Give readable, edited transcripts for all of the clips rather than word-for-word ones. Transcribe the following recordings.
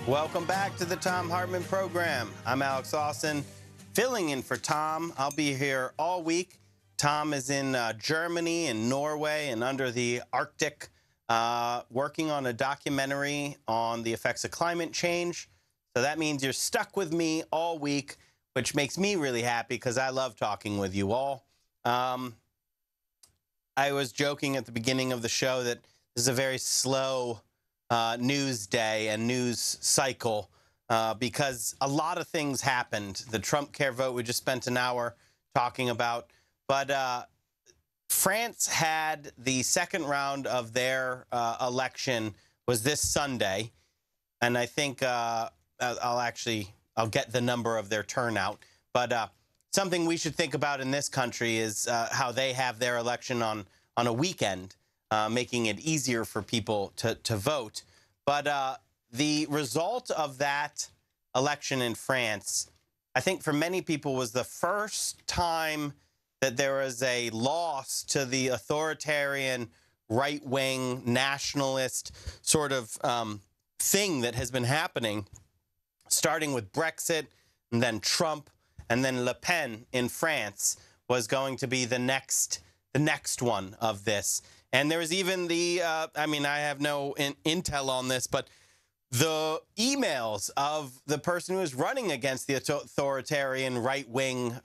Welcome back to the Thom Hartmann Program. I'm Alex Lawson, filling in for Thom. I'll be here all week. Thom is in Germany and Norway and under the Arctic, working on a documentary on the effects of climate change. So that means you're stuck with me all week, which makes me really happy because I love talking with you all. I was joking at the beginning of the show that this is a very slow news day and news cycle because a lot of things happened. The Trump care vote we just spent an hour talking about. But France had the second round of their election was this Sunday. And I think I'll get the number of their turnout. But something we should think about in this country is how they have their election on a weekend, making it easier for people to vote. But the result of that election in France, I think for many people was the first time that there was a loss to the authoritarian, right-wing, nationalist sort of thing that has been happening, starting with Brexit and then Trump and then Le Pen in France was going to be the next one of this. And there was even the, I have no intel on this, but the emails of the person who was running against the authoritarian right-wing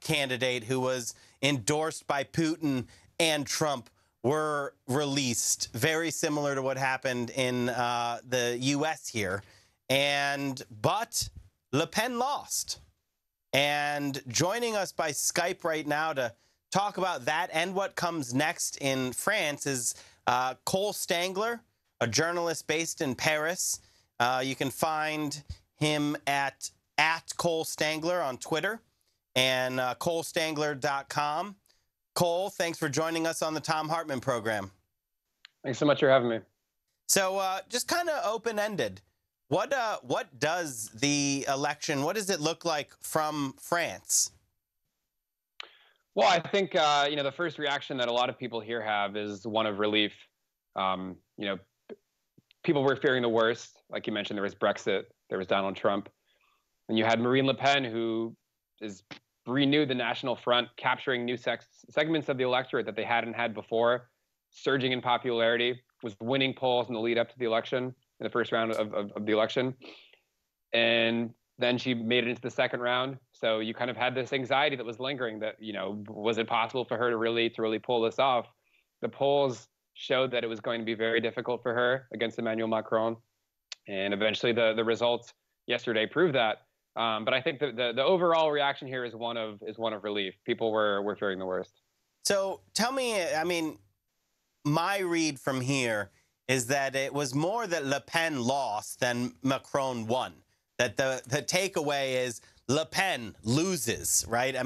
candidate who was endorsed by Putin and Trump were released, very similar to what happened in the U.S. here. But Le Pen lost. And joining us by Skype right now to talk about that and what comes next in France is Cole Stangler, a journalist based in Paris. You can find him at Cole Stangler on Twitter and ColeStangler.com. Cole, thanks for joining us on the Thom Hartmann Program. Thanks so much for having me. So just kind of open-ended, what does the election, what does it look like from France? Well, I think, the first reaction that a lot of people here have is one of relief. People were fearing the worst. Like you mentioned, there was Brexit, there was Donald Trump. And you had Marine Le Pen, who is renewed the National Front, capturing new segments of the electorate that they hadn't had before, surging in popularity, was winning polls in the lead up to the election, in the first round of the election. And then she made it into the second round. So you kind of had this anxiety that was lingering that, was it possible for her to really pull this off? The polls showed that it was going to be very difficult for her against Emmanuel Macron. And eventually the results yesterday proved that. But I think the overall reaction here is one of relief. People were fearing the worst. So tell me, my read from here is that it was more that Le Pen lost than Macron won. That the takeaway is Le Pen loses, right?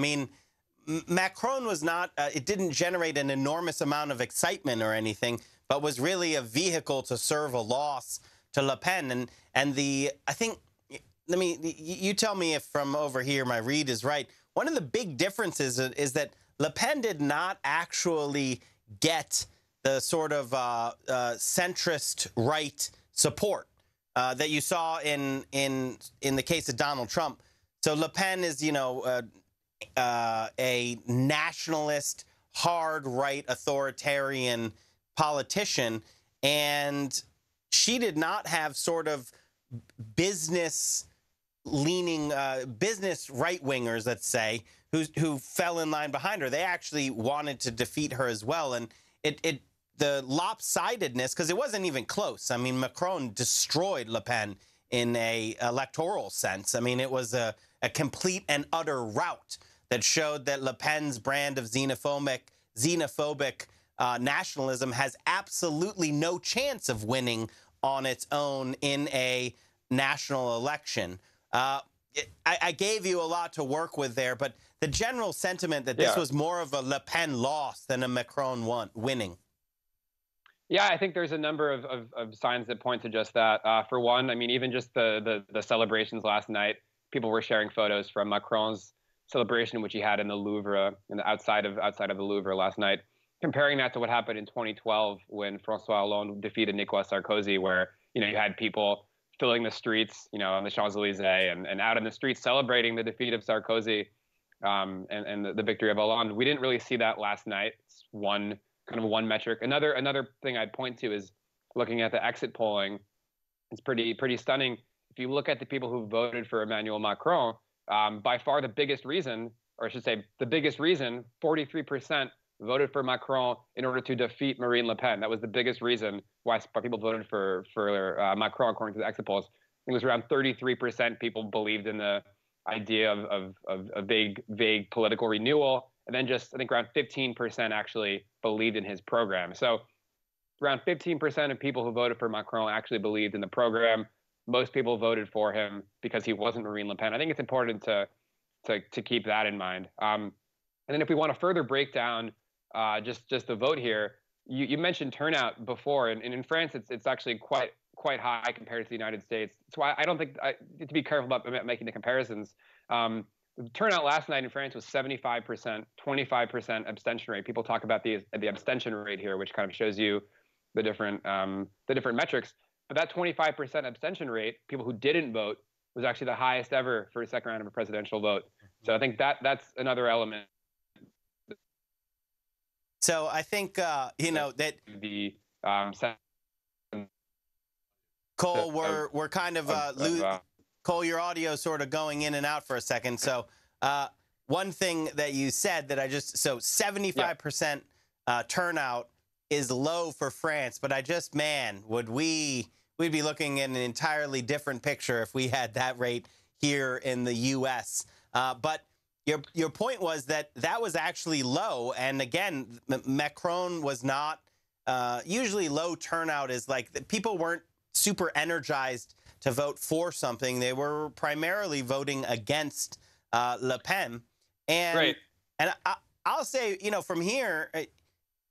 Macron was not, it didn't generate an enormous amount of excitement or anything, but was really a vehicle to serve a loss to Le Pen. You tell me if from over here my read is right. One of the big differences is that Le Pen did not actually get the sort of centrist right support that you saw in the case of Donald Trump. So Le Pen is, a nationalist, hard right authoritarian politician, and she did not have sort of business leaning, business right wingers, let's say, who fell in line behind her. They actually wanted to defeat her as well, and the lopsidedness, because it wasn't even close. Macron destroyed Le Pen in a electoral sense. It was a complete and utter rout that showed that Le Pen's brand of xenophobic nationalism has absolutely no chance of winning on its own in a national election. I gave you a lot to work with there, but the general sentiment that this was more of a Le Pen loss than a Macron winning. Yeah, I think there's a number of signs that point to just that. For one, even just the celebrations last night, people were sharing photos from Macron's celebration, which he had in the Louvre, outside of the Louvre last night, comparing that to what happened in 2012 when François Hollande defeated Nicolas Sarkozy, where you had people filling the streets, on the Champs-Elysees and out in the streets celebrating the defeat of Sarkozy and the victory of Hollande. We didn't really see that last night. It's one metric. Another thing I'd point to is looking at the exit polling. It's pretty stunning. If you look at the people who voted for Emmanuel Macron, by far the biggest reason, or I should say the biggest reason, 43% voted for Macron in order to defeat Marine Le Pen. That was the biggest reason why people voted for Macron, according to the exit polls. I think it was around 33% people believed in the idea of a vague political renewal, and then just I think around 15% actually believed in his program. So around 15% of people who voted for Macron actually believed in the program. Most people voted for him because he wasn't Marine Le Pen. I think it's important to keep that in mind. And then if we want to further break down just the vote here, you mentioned turnout before, and in France it's actually quite high compared to the United States. That's why I don't think I need to be careful about making the comparisons. Turnout last night in France was 75%, 25% abstention rate. People talk about the abstention rate here, which kind of shows you the different metrics. But that 25% abstention rate, people who didn't vote, was actually the highest ever for a second round of a presidential vote. So I think that's another element. So I think that the Cole, we're kind of Cole, your audio is sort of going in and out for a second. So one thing that you said that 75% turnout is low for France, but we'd be looking at an entirely different picture if we had that rate here in the U.S. But your point was that was actually low, and again, Macron was not. Usually, low turnout is like people weren't super energized to vote for something. They were primarily voting against Le Pen, and I'll say, from here,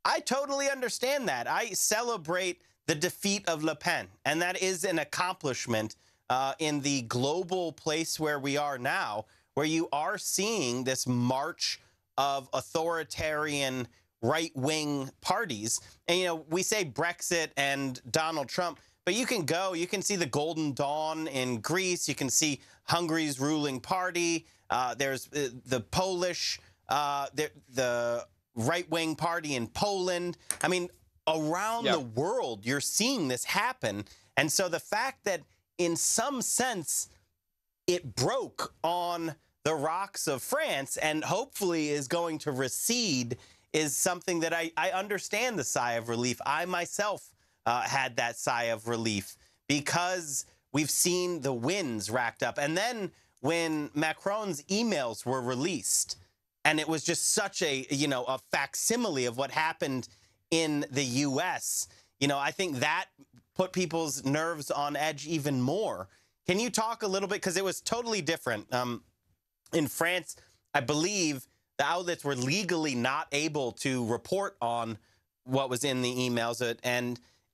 I totally understand that. I celebrate the defeat of Le Pen, and that is an accomplishment in the global place where we are now, where you are seeing this march of authoritarian right-wing parties. And, we say Brexit and Donald Trump, but you can see the Golden Dawn in Greece. You can see Hungary's ruling party. There's the Polish, the right-wing party in Poland. I mean, around the world, you're seeing this happen. And so the fact that in some sense it broke on the rocks of France and hopefully is going to recede is something that I understand the sigh of relief. I myself had that sigh of relief because we've seen the wins racked up. And then when Macron's emails were released, and it was just such a facsimile of what happened in the U.S., I think that put people's nerves on edge even more. Can you talk a little bit? Because it was totally different. In France, I believe the outlets were legally not able to report on what was in the emails,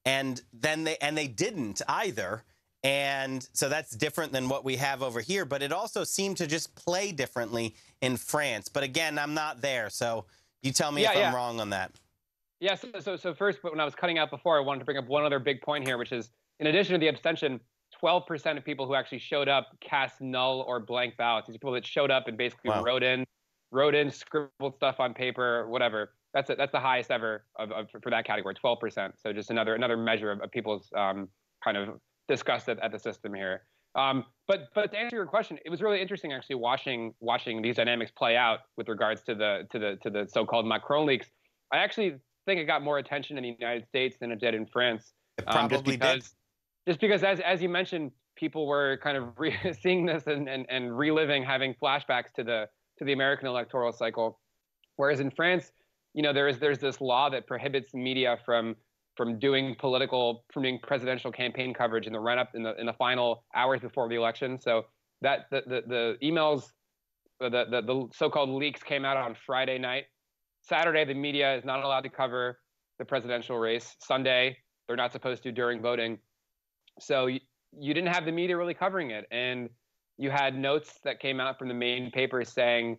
and they didn't either. And so that's different than what we have over here. But it also seemed to just play differently in France. But again, I'm not there, so you tell me if I'm wrong on that. Yeah, so first, when I was cutting out before, I wanted to bring up one other big point here, which is, in addition to the abstention, 12% of people who actually showed up cast null or blank ballots. These are people that showed up and basically wrote in, scribbled stuff on paper, whatever. That's the highest ever for that category, 12%. So just another measure of people's kind of disgust at the system here. But to answer your question, it was really interesting actually watching these dynamics play out with regards to the so-called Macron leaks. I actually think it got more attention in the United States than it did in France. It probably did. Just because, as you mentioned, people were kind of seeing this and reliving, having flashbacks to the American electoral cycle. Whereas in France, there's this law that prohibits media from doing presidential campaign coverage in the run-up in the final hours before the election. So that the emails, the so-called leaks came out on Friday night. Saturday, the media is not allowed to cover the presidential race. Sunday, they're not supposed to during voting. So you didn't have the media really covering it. And you had notes that came out from the main papers saying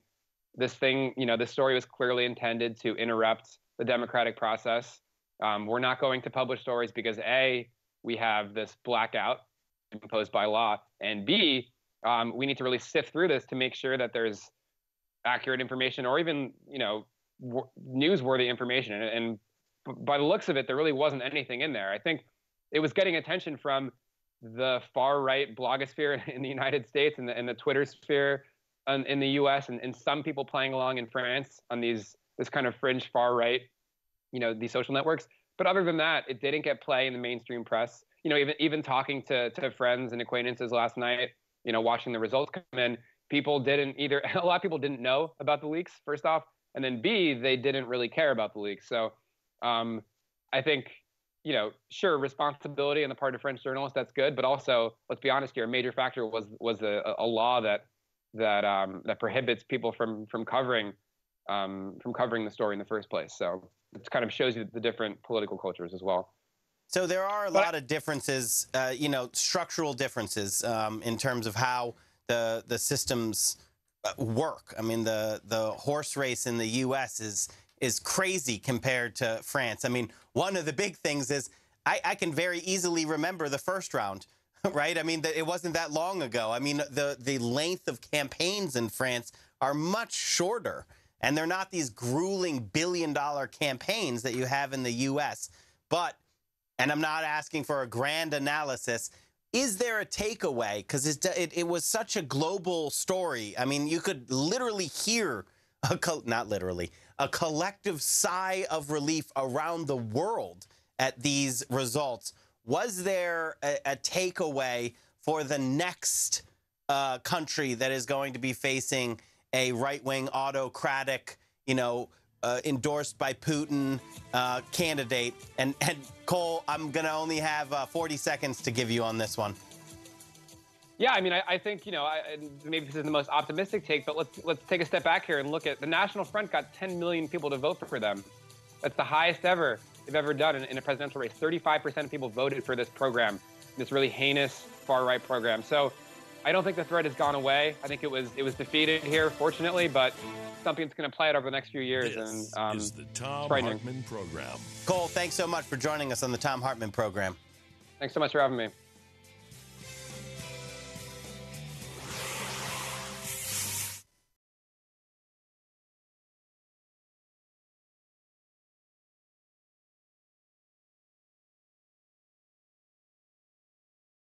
this story was clearly intended to interrupt the democratic process. We're not going to publish stories because A, we have this blackout imposed by law. And B, we need to really sift through this to make sure that there's accurate information or even, newsworthy information. And by the looks of it, there really wasn't anything in there. I think it was getting attention from the far-right blogosphere in the United States and the Twitter sphere in the U.S. and some people playing along in France on this kind of fringe far-right, these social networks. But other than that, it didn't get play in the mainstream press. Even talking to friends and acquaintances last night, watching the results come in, a lot of people didn't know about the leaks, first off, and then B, they didn't really care about the leaks. So I think, sure, responsibility on the part of French journalists, that's good, but also, let's be honest here, a major factor was a law that prohibits people from covering the story in the first place. So it kind of shows you the different political cultures as well. So there are a lot of differences, structural differences in terms of how the systems work. I mean, the horse race in the U.S. is crazy compared to France. I mean, one of the big things is I can very easily remember the first round, right? I mean, it wasn't that long ago. I mean, the length of campaigns in France are much shorter, and they're not these grueling billion-dollar campaigns that you have in the U.S. But, and I'm not asking for a grand analysis, is there a takeaway? Because it was such a global story. I mean, you could literally hear, not literally, a collective sigh of relief around the world at these results. Was there a takeaway for the next country that is going to be facing a right-wing autocratic, endorsed by Putin candidate? And Cole, I'm going to only have 40 seconds to give you on this one. Yeah, I mean, I think, maybe this is the most optimistic take, but let's take a step back here and look at the National Front got 10 million people to vote for them. That's the highest ever they've ever done in a presidential race. 35% of people voted for this program, this really heinous far-right program. So I don't think the threat has gone away. I think it was defeated here, fortunately, but something's going to play out over the next few years. This is the Thom frightening. Hartmann Program. Cole, thanks so much for joining us on the Thom Hartmann Program. Thanks so much for having me.